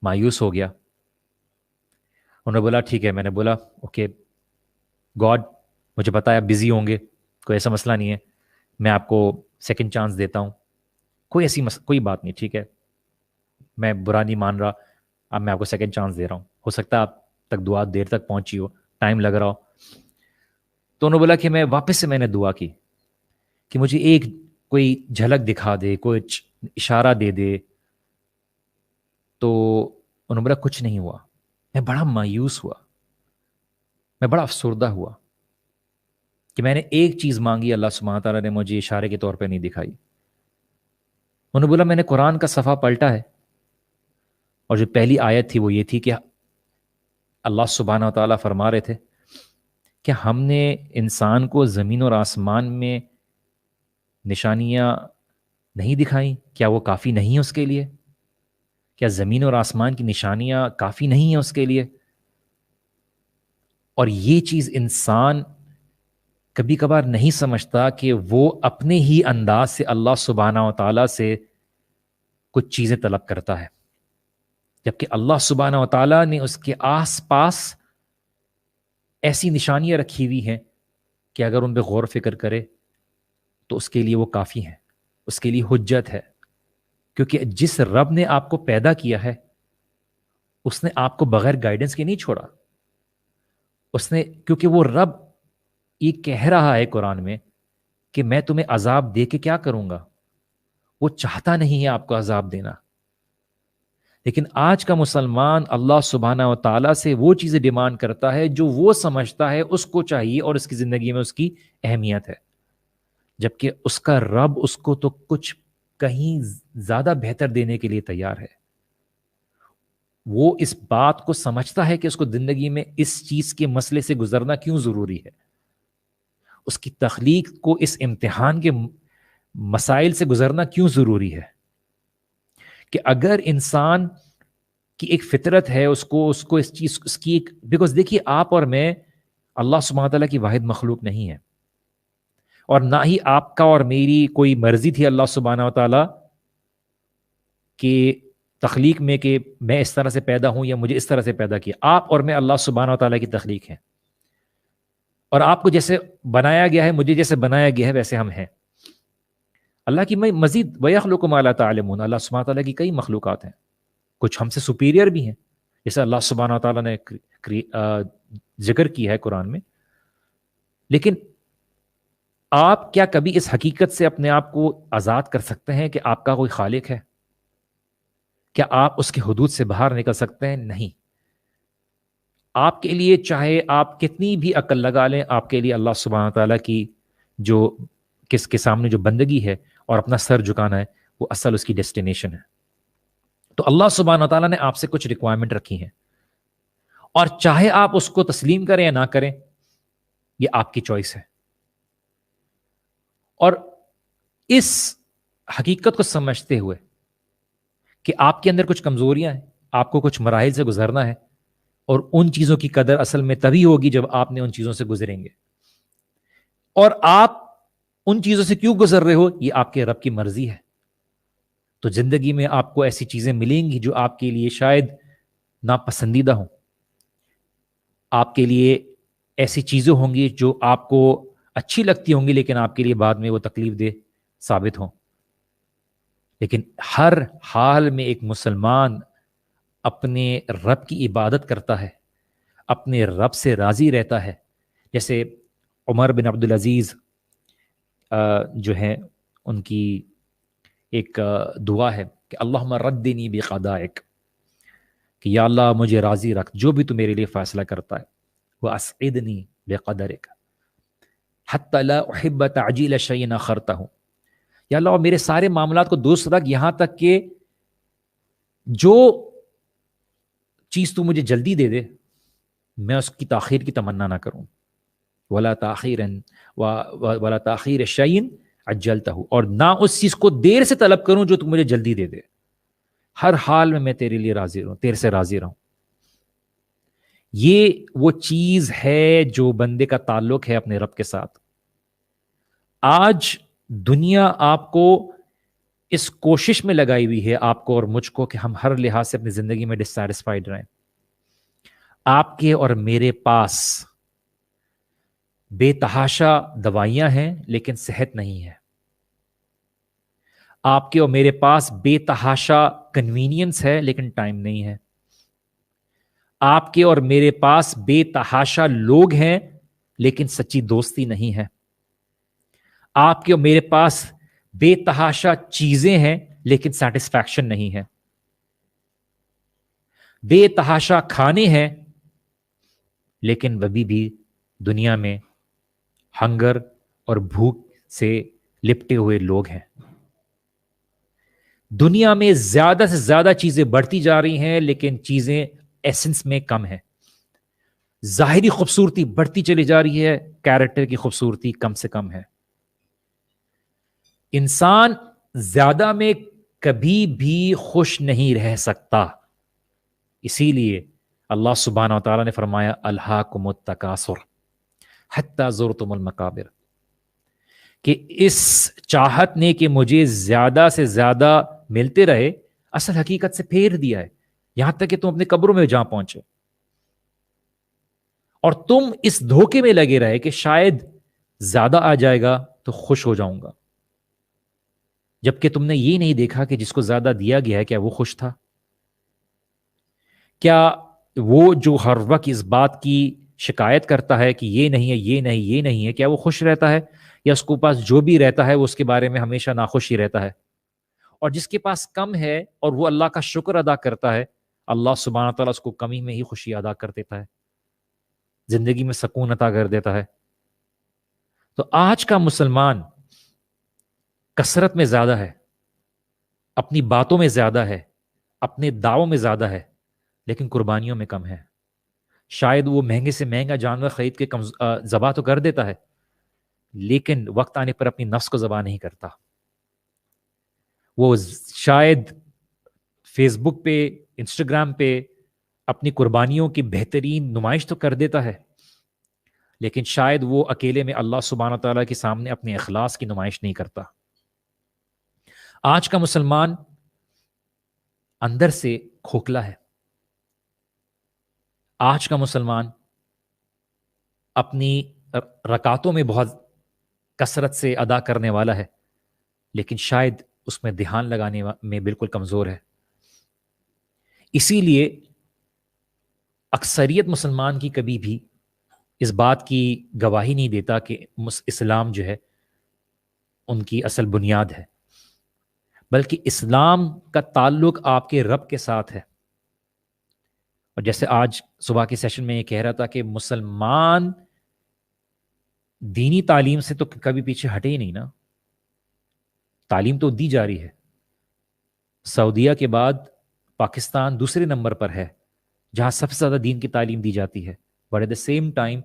مایوس ہو گیا۔ انہوں نے بولا ٹھیک ہے، میں نے بولا اوکے گاڈ، مجھے پتا ہے آپ بزی ہوں گے، کوئی ایسا مسئلہ نہیں ہے، میں آپ کو سیکنڈ چانس دیتا ہوں، کوئی بات نہیں، ٹھیک ہے، میں برا نہیں مان رہا، اب میں آپ کو سیکنڈ چانس دے رہا ہوں، ہو سکتا ہے آپ تک دعا دیر تک پہنچی ہو، ٹائم لگ رہا ہو۔ تو انہوں نے بولا کہ میں نے دعا کی کہ مجھے کوئی جھلک دکھا دے، کوئی اشارہ دے دے۔ تو انہوں نے بولا کچھ نہیں ہوا۔ میں بڑا مایوس ہوا، میں بڑا افسردہ ہوا کہ میں نے ایک چیز مانگی، اللہ سبحانہ تعالیٰ نے مجھے اشارے کے طور پہ نہیں دکھائی۔ انہوں نے بولا میں نے قرآن کا صفحہ پلٹا ہے، اور جو پہلی آیت تھی وہ یہ تھی کہ اللہ سبحانہ تعالیٰ فرما رہے تھے کہ ہم نے انسان کو زمین اور آسمان میں نشانیاں نہیں دکھائیں، کیا وہ کافی نہیں ہے اس کے لیے؟ کیا زمین اور آسمان کی نشانیاں کافی نہیں ہیں اس کے لیے؟ اور یہ چیز انسان کبھی کبھار نہیں سمجھتا کہ وہ اپنے ہی انداز سے اللہ سبحانہ و تعالیٰ سے کچھ چیزیں طلب کرتا ہے، جبکہ اللہ سبحانہ و تعالیٰ نے اس کے آس پاس ایسی نشانیاں رکھی ہوئی ہیں کہ اگر ان پہ غور و فکر کرے تو اس کے لیے وہ کافی ہیں، اس کے لیے حجت ہے۔ کیونکہ جس رب نے آپ کو پیدا کیا ہے اس نے آپ کو بغیر گائیڈنس کے نہیں چھوڑا، کیونکہ وہ رب یہ کہہ رہا ہے قرآن میں کہ میں تمہیں عذاب دے کے کیا کروں گا، وہ چاہتا نہیں ہے آپ کو عذاب دینا۔ لیکن آج کا مسلمان اللہ سبحانہ و تعالیٰ سے وہ چیزیں ڈیمانڈ کرتا ہے جو وہ سمجھتا ہے اس کو چاہیے اور اس کی زندگی میں اس کی اہمیت ہے، جبکہ اس کا رب اس کو تو کچھ کہیں زیادہ بہتر دینے کے لیے تیار ہے۔ وہ اس بات کو سمجھتا ہے کہ اس کو زندگی میں اس چیز کے مسئلے سے گزرنا کیوں ضروری ہے، اس کی تخلیق کو اس امتحان کے مسائل سے گزرنا کیوں ضروری ہے، کہ اگر انسان کی ایک فطرت ہے اس کو اس چیز اس کی ایک بیکاز دیکھیے آپ اور میں اللہ سبحانہ تعالیٰ کی واحد مخلوق نہیں ہے، اور نہ ہی آپ کا اور میری کوئی مرضی تھی اللہ سبحانہ و تعالیٰ کہ تخلیق میں کہ میں اس طرح سے پیدا ہوں یا مجھے اس طرح سے پیدا کیا۔ آپ اور میں اللہ سبحانہ و تعالیٰ کی تخلیق ہیں، اور آپ کو جیسے بنایا گیا ہے، مجھے جیسے بنایا گیا ہے ویسے ہم ہیں۔ اللہ کی میں مزید وَيَخْلُقُ مَا لَا تَعْلَمُونَ، اللہ سبحانہ تعالیٰ کی کئی مخلوقات ہیں، کچھ ہم سے سپیریئر بھی ہیں، جیسے اللہ سبحانہ تعالیٰ نے ذکر کیا ہے قرآن میں۔ لیکن آپ کیا کبھی اس حقیقت سے اپنے آپ کو آزاد کر سکتے ہیں کہ آپ کا کوئی خالق ہے؟ کیا آپ اس کی حدود سے باہر نکل سکتے ہیں؟ نہیں۔ آپ کے لیے چاہے آپ کتنی بھی عقل لگا لیں، آپ کے لیے اللہ سبحانہ تعالیٰ کی جو کس کے سامنے جو بندگی ہے اور اپنا سر جھکانا ہے، وہ اصل اس کی ڈیسٹینیشن ہے۔ تو اللہ سبحانہ تعالیٰ نے آپ سے کچھ ریکوائرمنٹ رکھی ہیں، اور چاہے آپ اس کو تسلیم کریں یا نہ کریں، یہ آپ کی چوائس ہے۔ اور اس حقیقت کو سمجھتے ہوئے کہ آپ کے اندر کچھ کمزوریاں ہیں، آپ کو کچھ مراحل سے گزرنا ہے، اور ان چیزوں کی قدر اصل میں تبھی ہوگی جب آپ نے ان چیزوں سے گزریں گے، اور آپ ان چیزوں سے کیوں گزر رہے ہو یہ آپ کے رب کی مرضی ہے۔ تو زندگی میں آپ کو ایسی چیزیں ملیں گی جو آپ کے لیے شاید ناپسندیدہ ہوں، آپ کے لیے ایسی چیزیں ہوں گی جو آپ کو اچھی لگتی ہوں گی لیکن آپ کے لیے بعد میں وہ تکلیف دہ ثابت ہوں۔ لیکن ہر حال میں ایک مسلمان اپنے رب کی عبادت کرتا ہے، اپنے رب سے راضی رہتا ہے۔ جیسے عمر بن عبدالعزیز جو ہیں، ان کی ایک دعا ہے کہ اللہم ردنی بقضائک، کہ یا اللہ مجھے راضی رکھ جو بھی تو میرے لیے فیصلہ کرتا ہے، واسعدنی بقدرک حتی لا احب تعجیل شیء اخرتہ، یا اللہ میرے سارے معاملات کو درست رکھ یہاں تک کہ جو چیز تو مجھے جلدی دے دے میں اس کی تاخیر کی تمنا نہ کروں، ولا تاخیر شیء عجلتہ، اور نہ اس چیز کو دیر سے طلب کروں جو تو مجھے جلدی دے دے۔ ہر حال میں تیرے لیے راضی رہوں، تیرے سے راضی رہوں. یہ وہ چیز ہے جو بندے کا تعلق ہے اپنے رب کے ساتھ. آج دنیا آپ کو اس کوشش میں لگائی ہوئی ہے، آپ کو اور مجھ کو، کہ ہم ہر لحاظ سے اپنی زندگی میں ڈسسیٹسفائیڈ رہیں. آپ کے اور میرے پاس بے تحاشا دوائیاں ہیں لیکن صحت نہیں ہے. آپ کے اور میرے پاس بے تحاشا کنوینئنس ہے لیکن ٹائم نہیں ہے. آپ کے اور میرے پاس بے تحاشا لوگ ہیں لیکن سچی دوستی نہیں ہے. آپ کے اور میرے پاس بے تحاشا چیزیں ہیں لیکن سیٹسفیکشن نہیں ہے. بے تحاشا کھانے ہیں لیکن ابھی بھی دنیا میں ہنگر اور بھوک سے لپٹے ہوئے لوگ ہیں. دنیا میں زیادہ سے زیادہ چیزیں بڑھتی جا رہی ہیں لیکن چیزیں ایسنس میں کم ہیں. ظاہری خوبصورتی بڑھتی چلی جا رہی ہے، کیریکٹر کی خوبصورتی کم سے کم ہے. انسان زیادہ میں کبھی بھی خوش نہیں رہ سکتا. اسی لیے اللہ سبحانہ و تعالیٰ نے فرمایا الہاکم التکاثر حتی زرتم المقابر، کہ اس چاہت نے کہ مجھے زیادہ سے زیادہ ملتے رہے اصل حقیقت سے پھیر دیا ہے، یہاں تک کہ تم اپنے قبروں میں جہاں پہنچے. اور تم اس دھوکے میں لگے رہے کہ شاید زیادہ آ جائے گا تو خوش ہو جاؤں گا، جبکہ تم نے یہ نہیں دیکھا کہ جس کو زیادہ دیا گیا ہے کیا وہ خوش تھا؟ کیا وہ جو ہر وقت اس بات کی شکایت کرتا ہے کہ یہ نہیں ہے، یہ نہیں، یہ نہیں ہے، کیا وہ خوش رہتا ہے؟ یا اس کو پاس جو بھی رہتا ہے وہ اس کے بارے میں ہمیشہ ناخوش ہی رہتا ہے؟ اور جس کے پاس کم ہے اور وہ اللہ کا شکر ادا کرتا ہے، اللہ سبحانہ تعالیٰ اس کو کمی میں ہی خوشی ادا کر دیتا ہے، زندگی میں سکون عطا کر دیتا ہے. تو آج کا مسلمان کثرت میں زیادہ ہے، اپنی باتوں میں زیادہ ہے، اپنے دعووں میں زیادہ ہے، لیکن قربانیوں میں کم ہے. شاید وہ مہنگے سے مہنگا جانور خرید کے ذبح تو کر دیتا ہے لیکن وقت آنے پر اپنی نفس کو ذبح نہیں کرتا. وہ شاید فیس بک پہ، انسٹاگرام پہ اپنی قربانیوں کی بہترین نمائش تو کر دیتا ہے لیکن شاید وہ اکیلے میں اللہ سبحانہ تعالیٰ کے سامنے اپنے اخلاص کی نمائش نہیں کرتا. آج کا مسلمان اندر سے کھوکھلا ہے. آج کا مسلمان اپنی رکعتوں میں بہت کثرت سے ادا کرنے والا ہے لیکن شاید اس میں دھیان لگانے میں بالکل کمزور ہے. اسی لیے اکثریت مسلمان کی کبھی بھی اس بات کی گواہی نہیں دیتا کہ اسلام جو ہے ان کی اصل بنیاد ہے، بلکہ اسلام کا تعلق آپ کے رب کے ساتھ ہے. اور جیسے آج صبح کے سیشن میں یہ کہہ رہا تھا کہ مسلمان دینی تعلیم سے تو کبھی پیچھے ہٹے ہی نہیں نا. تعلیم تو دی جا رہی ہے. سعودیہ کے بعد پاکستان دوسرے نمبر پر ہے جہاں سب سے زیادہ دین کی تعلیم دی جاتی ہے، but at the same time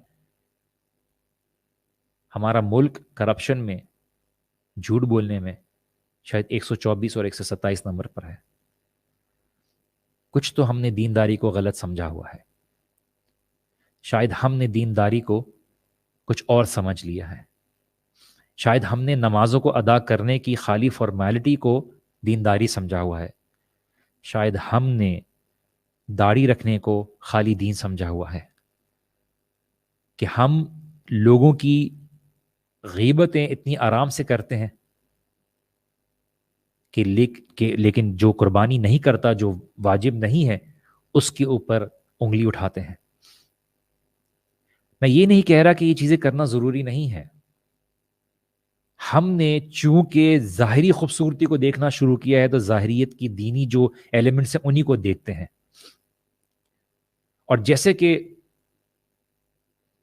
ہمارا ملک کرپشن میں، جھوٹ بولنے میں شاید 124 اور 127 نمبر پر ہے. کچھ تو ہم نے دینداری کو غلط سمجھا ہوا ہے. شاید ہم نے دینداری کو کچھ اور سمجھ لیا ہے. شاید ہم نے نمازوں کو ادا کرنے کی خالی فارمیلٹی کو دینداری سمجھا ہوا ہے. شاید ہم نے داڑھی رکھنے کو خالی دین سمجھا ہوا ہے کہ ہم لوگوں کی غیبتیں اتنی آرام سے کرتے ہیں کہ لیکن جو قربانی نہیں کرتا، جو واجب نہیں ہے، اس کے اوپر انگلی اٹھاتے ہیں. میں یہ نہیں کہہ رہا کہ یہ چیزیں کرنا ضروری نہیں ہے. ہم نے چونکہ ظاہری خوبصورتی کو دیکھنا شروع کیا ہے تو ظاہریت کی دینی جو ایلیمنٹس ہیں انہی کو دیکھتے ہیں. اور جیسے کہ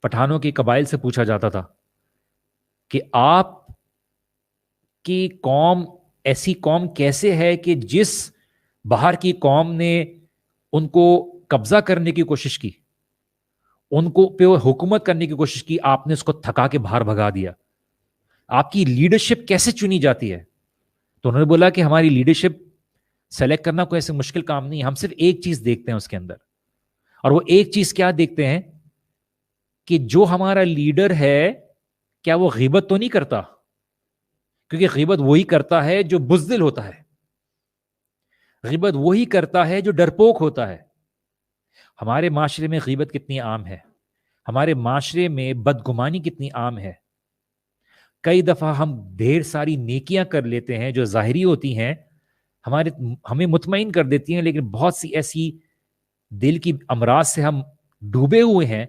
پٹھانوں کے قبائل سے پوچھا جاتا تھا کہ آپ کی قوم ایسی قوم کیسے ہے کہ جس باہر کی قوم نے ان کو قبضہ کرنے کی کوشش کی، ان کو پہ حکومت کرنے کی کوشش کی، آپ نے اس کو تھکا کے باہر بھگا دیا. آپ کی لیڈرشپ کیسے چنی جاتی ہے؟ تو انہوں نے بولا کہ ہماری لیڈرشپ سلیکٹ کرنا کوئی ایسے مشکل کام نہیں ہے. ہم صرف ایک چیز دیکھتے ہیں اس کے اندر, اور وہ ایک چیز کیا دیکھتے ہیں کہ جو ہمارا لیڈر ہے کیا وہ غیبت تو نہیں کرتا, کیونکہ غیبت وہی کرتا ہے جو بزدل ہوتا ہے, غیبت وہی کرتا ہے جو ڈرپوک ہوتا ہے. ہمارے معاشرے میں غیبت کتنی عام ہے, ہمارے معاشرے میں بدگمانی کتنی عام ہے. کئی دفعہ ہم ڈھیر ساری نیکیاں کر لیتے ہیں جو ظاہری ہوتی ہیں, ہمیں مطمئن کر دیتی ہیں, لیکن بہت سی ایسی دل کی امراض سے ہم ڈوبے ہوئے ہیں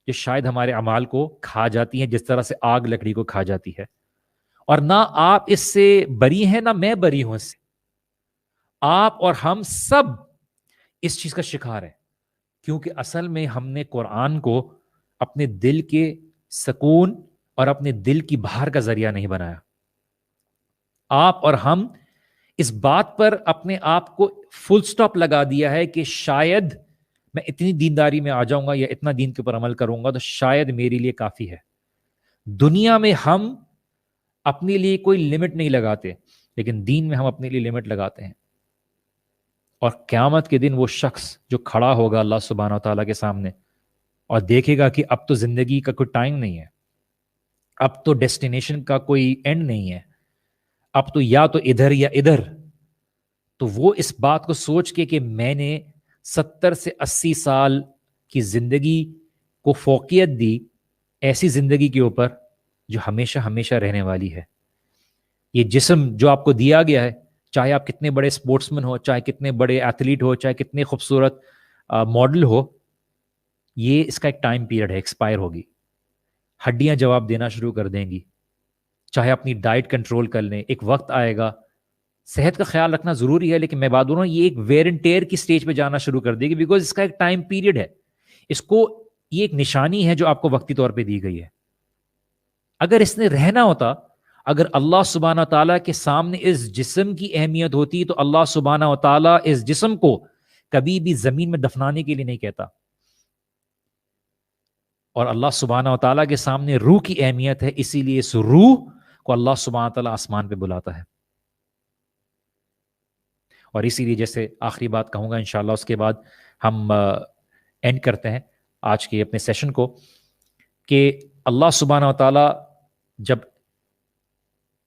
جو شاید ہمارے اعمال کو کھا جاتی ہیں, جس طرح سے آگ لکڑی کو کھا جاتی ہے. اور نہ آپ اس سے بری ہیں نہ میں بری ہوں اس سے, آپ اور ہم سب اس چیز کا شکار ہیں, کیونکہ اصل میں ہم نے قرآن کو اپنے دل کے سکون اور اپنے دل کی بہار کا ذریعہ نہیں بنایا. آپ اور ہم اس بات پر اپنے آپ کو فل سٹاپ لگا دیا ہے کہ شاید میں اتنی دینداری میں آ جاؤں گا یا اتنا دین کے اوپر عمل کروں گا تو شاید میرے لیے کافی ہے. دنیا میں ہم اپنے لیے کوئی لمٹ نہیں لگاتے, لیکن دین میں ہم اپنے لیے لمٹ لگاتے ہیں. اور قیامت کے دن وہ شخص جو کھڑا ہوگا اللہ سبحانہ و تعالیٰ کے سامنے اور دیکھے گا کہ اب تو زندگی کا کوئی ٹائم نہیں ہے, اب تو ڈیسٹینیشن کا کوئی اینڈ نہیں ہے, اب تو یا تو ادھر یا ادھر, تو وہ اس بات کو سوچ کے کہ میں نے 70 سے 80 سال کی زندگی کو فوقیت دی ایسی زندگی کے اوپر جو ہمیشہ ہمیشہ رہنے والی ہے. یہ جسم جو آپ کو دیا گیا ہے, چاہے آپ کتنے بڑے اسپورٹس مین ہو, چاہے کتنے بڑے ایتھلیٹ ہو, چاہے کتنے خوبصورت ماڈل ہو, یہ اس کا ایک ٹائم پیریڈ ہے, ایکسپائر ہوگی. ہڈیاں جواب دینا شروع کر دیں گی, چاہے اپنی ڈائٹ کنٹرول کر لیں, ایک وقت آئے گا. صحت کا خیال رکھنا ضروری ہے, لیکن میں بات بول رہا ہوں یہ ایک ویئر اینڈ ٹیئر کی سٹیج پہ جانا شروع کر دے گی, بیکاز اس کا ایک ٹائم پیریڈ ہے. اس کو یہ ایک نشانی ہے جو آپ کو وقتی طور پہ دی گئی ہے. اگر اس نے رہنا ہوتا, اگر اللہ سبحانہ تعالیٰ کے سامنے اس جسم کی اہمیت ہوتی تو اللہ سبحانہ تعالیٰ اس جسم کو کبھی بھی زمین میں دفنانے کے لیے نہیں کہتا. اور اللہ سبحانہ تعالیٰ کے سامنے روح کی اہمیت ہے, اسی لیے اس روح کو اللہ سبحانہ تعالیٰ آسمان پہ بلاتا ہے. اور اسی لیے جیسے آخری بات کہوں گا انشاءاللہ, اس کے بعد ہم اینڈ کرتے ہیں آج کے اپنے سیشن کو, کہ اللہ سبحانہ تعالیٰ جب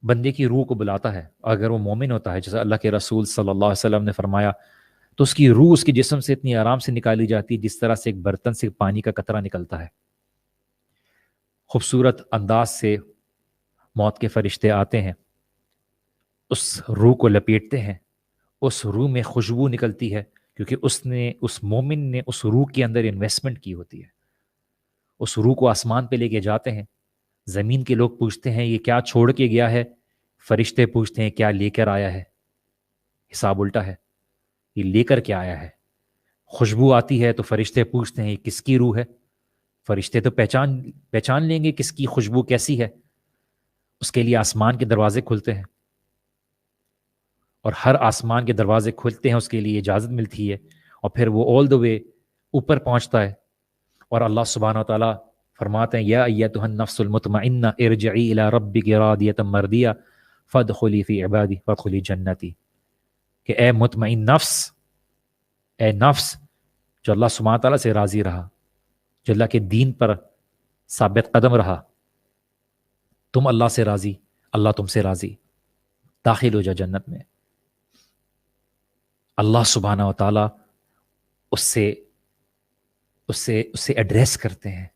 بندے کی روح کو بلاتا ہے, اگر وہ مومن ہوتا ہے, جیسے اللہ کے رسول صلی اللہ علیہ وسلم نے فرمایا, تو اس کی روح اس کے جسم سے اتنی آرام سے نکالی جاتی ہے جس طرح سے ایک برتن سے پانی کا قطرہ نکلتا ہے. خوبصورت انداز سے موت کے فرشتے آتے ہیں, اس روح کو لپیٹتے ہیں, اس روح میں خوشبو نکلتی ہے, کیونکہ اس مومن نے اس روح کے اندر انویسٹمنٹ کی ہوتی ہے. اس روح کو آسمان پہ لے کے جاتے ہیں, زمین کے لوگ پوچھتے ہیں یہ کیا چھوڑ کے گیا ہے, فرشتے پوچھتے ہیں کیا لے کر آیا ہے. حساب الٹا ہے, یہ لے کر کیا آیا ہے. خوشبو آتی ہے تو فرشتے پوچھتے ہیں یہ کس کی روح ہے. فرشتے تو پہچان لیں گے کس کی خوشبو کیسی ہے. اس کے لیے آسمان کے دروازے کھلتے ہیں, اور ہر آسمان کے دروازے کھلتے ہیں اس کے لیے اجازت ملتی ہے, اور پھر وہ آل دا وے اوپر پہنچتا ہے. اور اللہ سبحانہ و تعالیٰ فرماتے ہیں یا ایتھا النفس المطمئنہ ارجعی الی ربک راضیۃ مرضیہ فادخلی فی عبادی فادخلی جنتی, کہ اے مطمئن نفس, اے نفس جو اللہ سبحانہ تعالیٰ سے راضی رہا, جو اللہ کے دین پر ثابت قدم رہا, تم اللہ سے راضی, اللہ تم سے راضی, داخل ہو جا جنت میں. اللہ سبحانہ و تعالیٰ اس سے ایڈریس کرتے ہیں,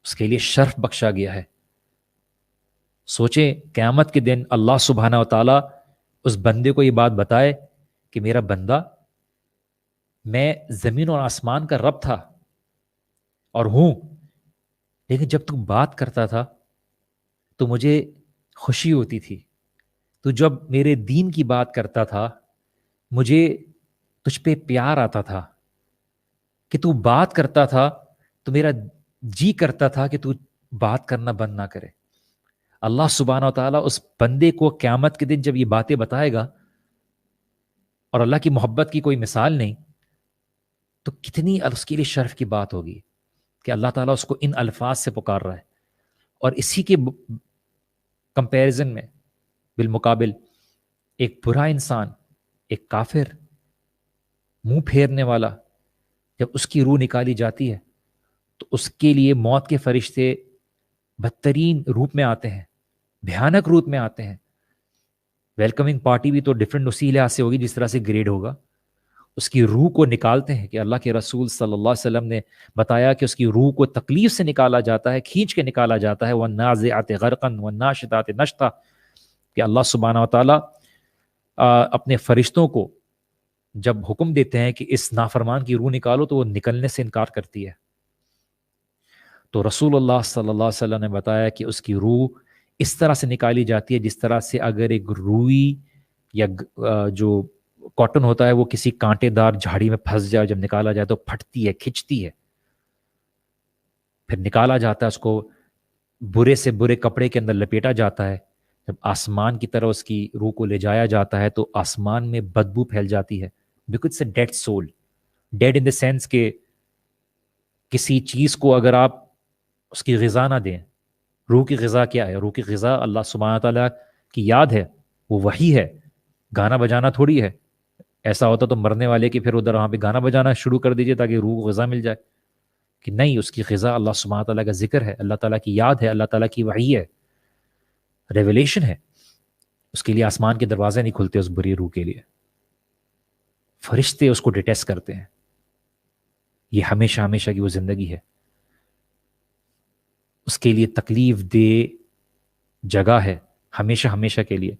اس کے لیے شرف بخشا گیا ہے. سوچیں قیامت کے دن اللہ سبحانہ و تعالیٰ اس بندے کو یہ بات بتائے کہ میرا بندہ, میں زمین اور آسمان کا رب تھا اور ہوں, لیکن جب تو بات کرتا تھا تو مجھے خوشی ہوتی تھی, تو جب میرے دین کی بات کرتا تھا مجھے تجھ پہ پیار آتا تھا, کہ تو بات کرتا تھا تو میرا جی کرتا تھا کہ تو بات کرنا بند نہ کرے. اللہ سبحانہ و تعالیٰ اس بندے کو قیامت کے دن جب یہ باتیں بتائے گا, اور اللہ کی محبت کی کوئی مثال نہیں, تو کتنی اس کے لیے شرف کی بات ہوگی کہ اللہ تعالیٰ اس کو ان الفاظ سے پکار رہا ہے. اور اسی کے کمپیریزن میں بالمقابل ایک برا انسان, ایک کافر منہ پھیرنے والا جب اس کی روح نکالی جاتی ہے تو اس کے لیے موت کے فرشتے بدترین روپ میں آتے ہیں، بھیانک روپ میں آتے ہیں. ویلکمنگ پارٹی بھی تو ڈفرینٹ اسی لحاظ سے ہوگی جس طرح سے گریڈ ہوگا. اس کی روح کو نکالتے ہیں کہ اللہ کے رسول صلی اللہ علیہ وسلم نے بتایا کہ اس کی روح کو تکلیف سے نکالا جاتا ہے، کھینچ کے نکالا جاتا ہے. وَالنَّازِعَاتِ غَرْقًا وَالنَّاشِطَاتِ نَشْطًا، کہ اللہ سبحانہ و تعالیٰ اپنے فرشتوں کو جب حکم دیتے ہیں کہ اس نافرمان کی روح نکالو تو وہ نکلنے سے انکار کرتی ہے. تو رسول اللہ صلی اللہ علیہ وسلم نے بتایا کہ اس کی روح اس طرح سے نکالی جاتی ہے جس طرح سے اگر ایک روئی یا جو کاٹن ہوتا ہے وہ کسی کانٹے دار جھاڑی میں پھنس جائے، جب نکالا جائے تو پھٹتی ہے، کھچتی ہے. پھر نکالا جاتا ہے، اس کو برے سے برے کپڑے کے اندر لپیٹا جاتا ہے. جب آسمان کی طرح اس کی روح کو لے جایا جاتا ہے تو آسمان میں بدبو پھیل جاتی ہے، because it's a dead soul. Dead in the sense کہ کسی چیز کو اگر آپ اس کی غذا نہ دیں. روح کی غذا کیا ہے؟ روح کی غذا اللہ سبحانہ تعالیٰ کی یاد ہے، وہ وحی ہے، گانا بجانا تھوڑی ہے. ایسا ہوتا تو مرنے والے کی پھر ادھر وہاں پہ گانا بجانا شروع کر دیجئے تاکہ روح کو غذا مل جائے. کہ نہیں، اس کی غذا اللہ سبحانہ تعالیٰ کا ذکر ہے، اللہ تعالیٰ کی یاد ہے، اللہ تعالیٰ کی وحی ہے، ریویلیشن ہے. اس کے لیے آسمان کے دروازے نہیں کھلتے اس بری روح کے لیے. فرشتے اس کو ڈیٹیسٹ کرتے ہیں. یہ ہمیشہ ہمیشہ کی وہ زندگی ہے. اس کے لیے تکلیف دہ جگہ ہے ہمیشہ ہمیشہ کے لیے.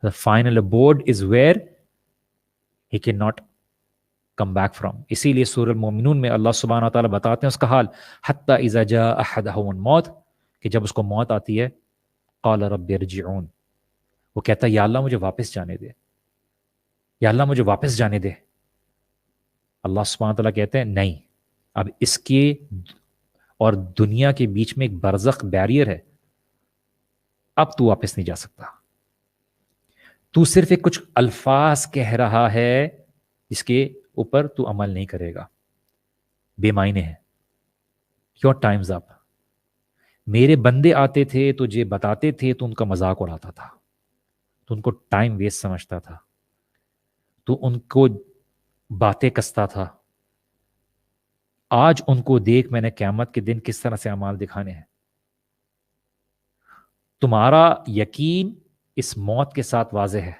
The final abode is where he cannot come back from. اسی لیے سورہ المومنون میں اللہ سبحانہ وتعالیٰ بتاتے ہیں اس کا حال، حتی اذا جاء احدهم الموت، کہ جب اس کو موت آتی ہے، قال رب ارجعون، وہ کہتا ہے یا اللہ مجھے واپس جانے دے، یا اللہ مجھے واپس جانے دے. اللہ سبحانہ وتعالیٰ کہتے ہیں نہیں، اب اس کے اور دنیا کے بیچ میں ایک برزخ بیریئر ہے، اب تو واپس نہیں جا سکتا. تو صرف ایک کچھ الفاظ کہہ رہا ہے جس کے اوپر تو عمل نہیں کرے گا، بے معنی ہے. یور ٹائمز اپ. میرے بندے آتے تھے تجھے بتاتے تھے تو ان کا مذاق اڑاتا تھا، تو ان کو ٹائم ویسٹ سمجھتا تھا، تو ان کو باتیں کستا تھا. آج ان کو دیکھ میں نے قیامت کے دن کس طرح سے اعمال دکھانے ہیں. تمہارا یقین اس موت کے ساتھ واضح ہے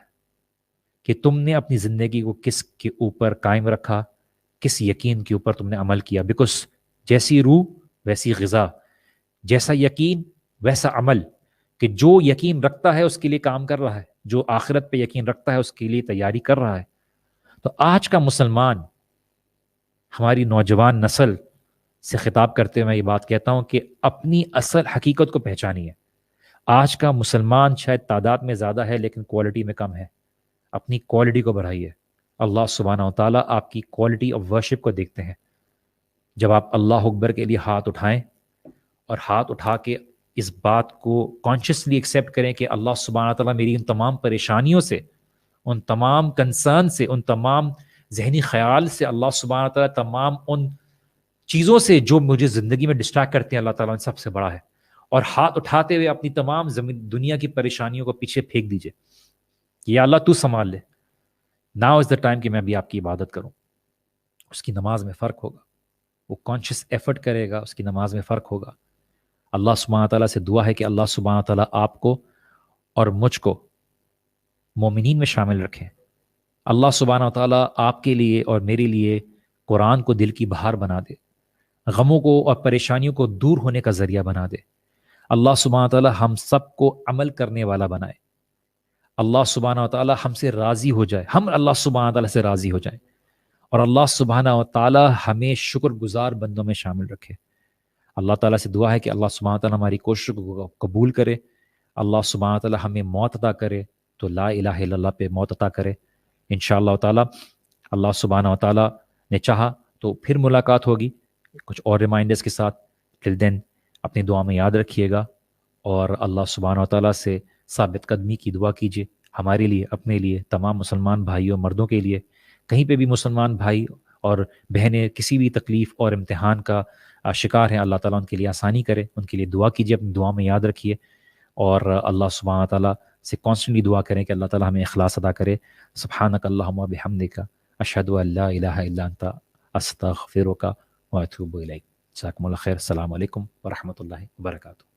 کہ تم نے اپنی زندگی کو کس کے اوپر قائم رکھا، کس یقین کے اوپر تم نے عمل کیا. بیکاز جیسی روح ویسی غذا، جیسا یقین ویسا عمل. کہ جو یقین رکھتا ہے اس کے لیے کام کر رہا ہے، جو آخرت پہ یقین رکھتا ہے اس کے لیے تیاری کر رہا ہے. تو آج کا مسلمان، ہماری نوجوان نسل سے خطاب کرتے ہوئے میں یہ بات کہتا ہوں کہ اپنی اصل حقیقت کو پہچانیے. آج کا مسلمان شاید تعداد میں زیادہ ہے لیکن کوالٹی میں کم ہے. اپنی کوالٹی کو بڑھائیے. اللہ سبحانہ و تعالیٰ آپ کی کوالٹی آف ورشپ کو دیکھتے ہیں. جب آپ اللہ اکبر کے لیے ہاتھ اٹھائیں اور ہاتھ اٹھا کے اس بات کو کانشیسلی ایکسیپٹ کریں کہ اللہ سبحانہ و تعالیٰ میری ان تمام پریشانیوں سے، ان تمام کنسرن سے، ان تمام ذہنی خیال سے، اللہ سبحانہ و تعالیٰ تمام ان چیزوں سے جو مجھے زندگی میں ڈسٹریکٹ کرتے ہیں، اللہ تعالیٰ ان سب سے بڑا ہے. اور ہاتھ اٹھاتے ہوئے اپنی تمام دنیا کی پریشانیوں کو پیچھے پھینک دیجئے. یا اللہ تو سنبھال لے. ناؤ از دا ٹائم کہ میں بھی آپ کی عبادت کروں. اس کی نماز میں فرق ہوگا. وہ کانشیس ایفرٹ کرے گا، اس کی نماز میں فرق ہوگا. اللہ سبحانہ تعالیٰ سے دعا ہے کہ اللہ سبحانہ تعالیٰ آپ کو اور مجھ کو مومنین میں شامل رکھیں. اللہ سبحانہ تعالیٰ آپ کے لیے اور میرے لیے قرآن کو دل کی بہار بنا دے، غموں کو اور پریشانیوں کو دور ہونے کا ذریعہ بنا دے. اللہ سبحانہ تعالیٰ ہم سب کو عمل کرنے والا بنائے. اللہ سبحانہ تعالیٰ ہم سے راضی ہو جائے، ہم اللہ سبحانہ تعالیٰ سے راضی ہو جائیں، اور اللہ سبحانہ تعالیٰ ہمیں شکر گزار بندوں میں شامل رکھے. اللہ تعالیٰ سے دعا ہے کہ اللہ سبحانہ تعالیٰ ہماری کوشش کو قبول کرے. اللہ سبحانہ تعالیٰ ہمیں موت عطا کرے تو لا الہ الا اللہ پہ موت عطا کرے انشاءاللہ تعالیٰ. اللہ سبحانہ تعالیٰ نے چاہا تو پھر ملاقات ہوگی کچھ اور ریمائنڈرز کے ساتھ. ٹل دین اپنی دعا میں یاد رکھیے گا اور اللہ سبحانہ تعالیٰ سے ثابت قدمی کی دعا کیجیے ہمارے لیے، اپنے لیے، تمام مسلمان بھائیوں مردوں کے لیے. کہیں پہ بھی مسلمان بھائی اور بہنیں کسی بھی تکلیف اور امتحان کا شکار ہیں، اللہ تعالیٰ ان کے لیے آسانی کرے. ان کے لیے دعا کیجیے، اپنی دعا میں یاد رکھیے. اور اللہ سبحانہ تعالیٰ سے کانسٹنٹلی دعا کریں کہ اللہ تعالیٰ ہمیں اخلاص عطا کرے. سبحانک اللہم و بحمدک اشہد ان لا الہ الا انت استغفرک واتوب الیک. جزاکم اللہ خیر. السلام علیکم ورحمۃ اللہ وبرکاتہ.